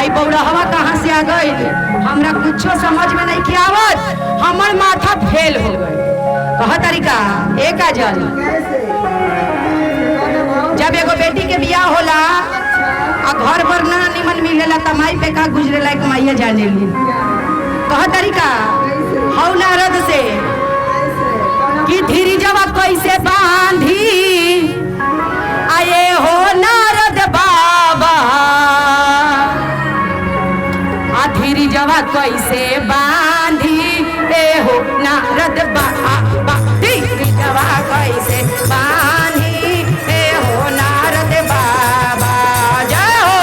हई बौरहवा कहाँ से आ गई, हमरा कुछो समझ में नहीं आवत, हमर माथा फेल हो गई। कह तरीका एक आजल जब एगो बेटी के बियाह होला आ घर पर ना निमन मिलेला त माई पे का गुजरेला एक माइया जाने ली। कह तरीका हौ नारद से कि धीरी जवा कैसे बांधी आए हो नारद बाबा, आ धीरी जवा कैसे बांधी ए हो नारद बाबा, धीरी जवा कैसे बांधी ए हो नारद बाबा। जय हो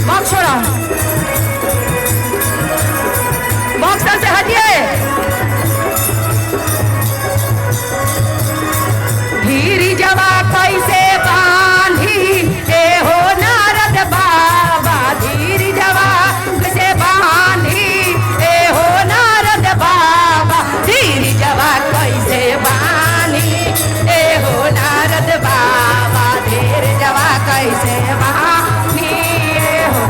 बक्सोरा बक्सर से हटिए। धीरी जवा कैसे बांधी ए हो नारद बाबा, धीरी जवा कैसे बांधी ए हो नारद बाबा, धीरी जवा कैसे बांधी ए हो नारद बाबा, धीरी जवा कैसे बांधी ए हो।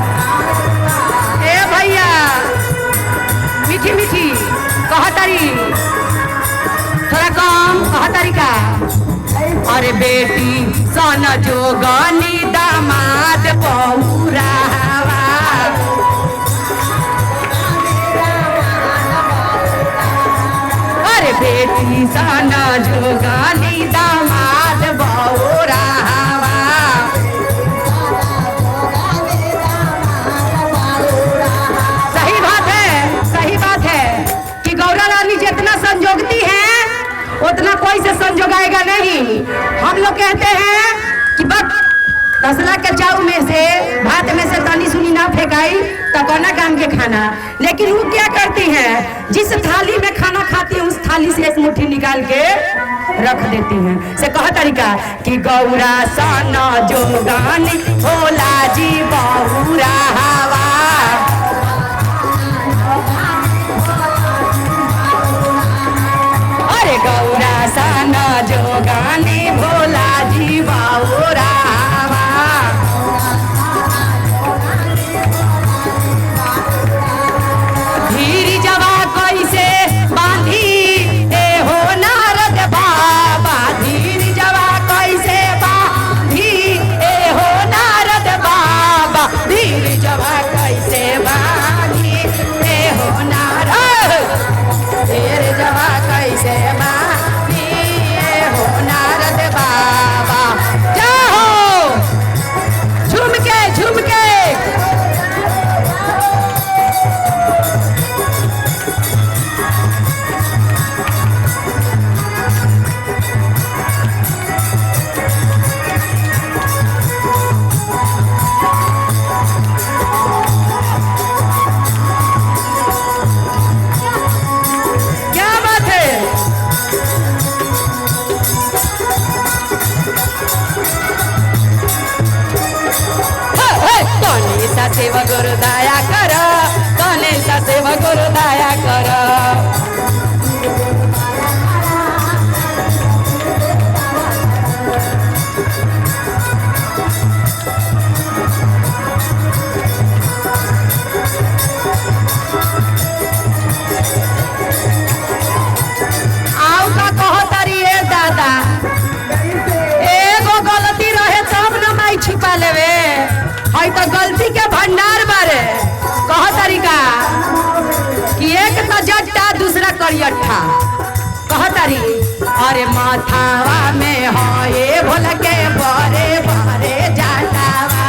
ए भैया मीठी मीठी कहतरी थोड़ा कम कहतरी का। अरे बेटी सन जोगनी दामाद बहुरावा, अरे बेटी सन जोगनी दामाद बहुरावा। सही बात है कि गौरा रानी जितना संजोगती है उतना कोई से संजोगाएगा नहीं। हम लोग कहते हैं कि बस तसला के चाऊ में से भात में से तनी सुनी ना फेंकाई तो कोना काम के खाना, लेकिन वो क्या करती हैं, जिस थाली में खाना खाती है उस थाली से एक मुट्ठी निकाल के रख देती हैं। से कह तरीका कि गौरा साना जोगानी भोला जी बहुरा हवा, अरे गौरा साना जोगानी भोला जी बहुरा हवा। धीरी जवा कैसे बांधी ए हो नारद बाबा, धीरी जवा कैसे बांधी ए हो नारद बाबा, धीरी जवा कैसे बांधी ए हो नारद, धीरी जवा कैसे बांधी ए हो नारद बाबा। जाओ झूम के क्या बात है। कौन सा सेवा गुरु दया कर, कौन सा सेवा गुरु दया कर। आओ का कहतरी ए दादा, एगो गलती रहे तब न माई छिपा लेवे, हई तो गलती के भंडार बारे। कह तरीका कि एक तो जट्टा दूसरा करियट्ठा। कह तरी अरे माथावा में हो ये भोल के बरे बरे जाटावा,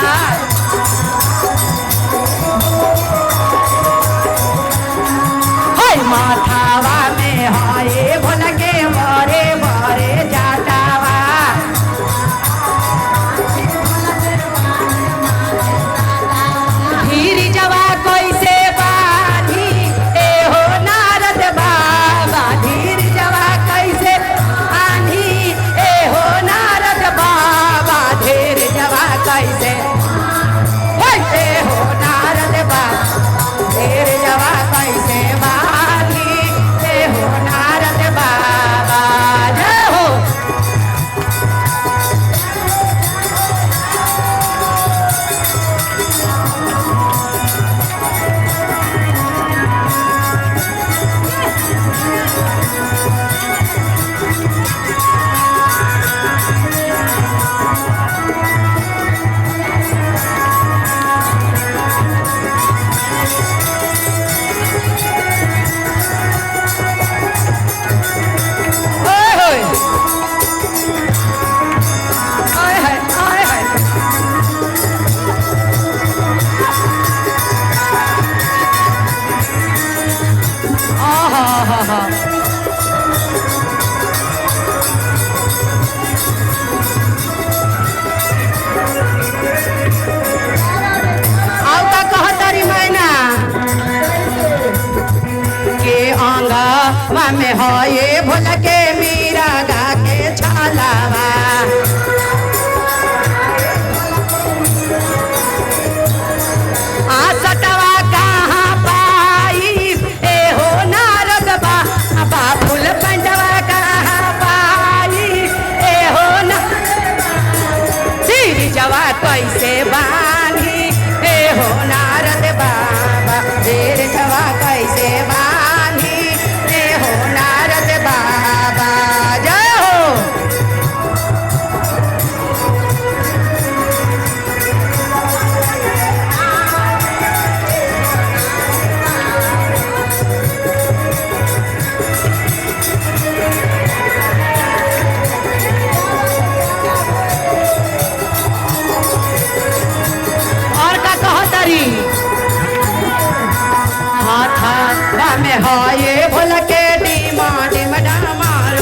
हई माथावा में हो ये भोल के बरे बरे जाटावा। धीरी जवा कैसे बांधी ए हो नारद बाबा, धीरी जवा कैसे बांधी ए हो नारद बाबा,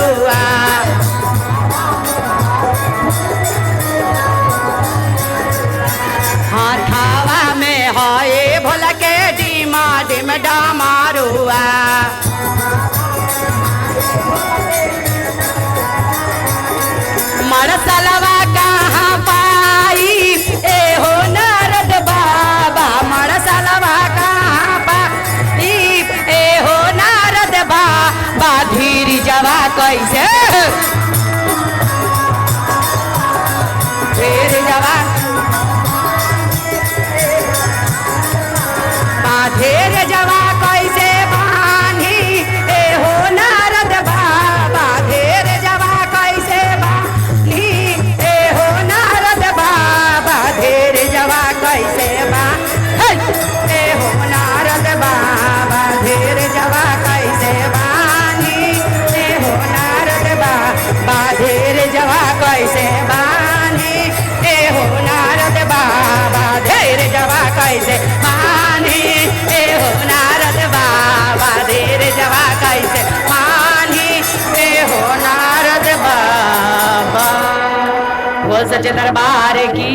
डमरुआ हाथावा में है भोला के डीमा डिम डमरुआ मरसलवा कहाँ पाई ए हो नारद बाबा मरसलवा कहाँ पाई ए हो नारद बाबा धीरी जवा कैसे धीर जवा धीर जवा कैसे बानी ए हो नारद बाबा धीर जवा कैसे बानी ए हो नारद बाबा धीर जवा कैसे बानी ए हो नारद बाबा धीर जवा कैसे बानी ए हो नारद बाबा धीर जवा कैसे बानी ए हो नारद बाबा धीर जवा कैसे बानी ए हो नारद बाबा धीर जवा कैसे मानी ए हो नारद बाबा वो सच्चे दरबार की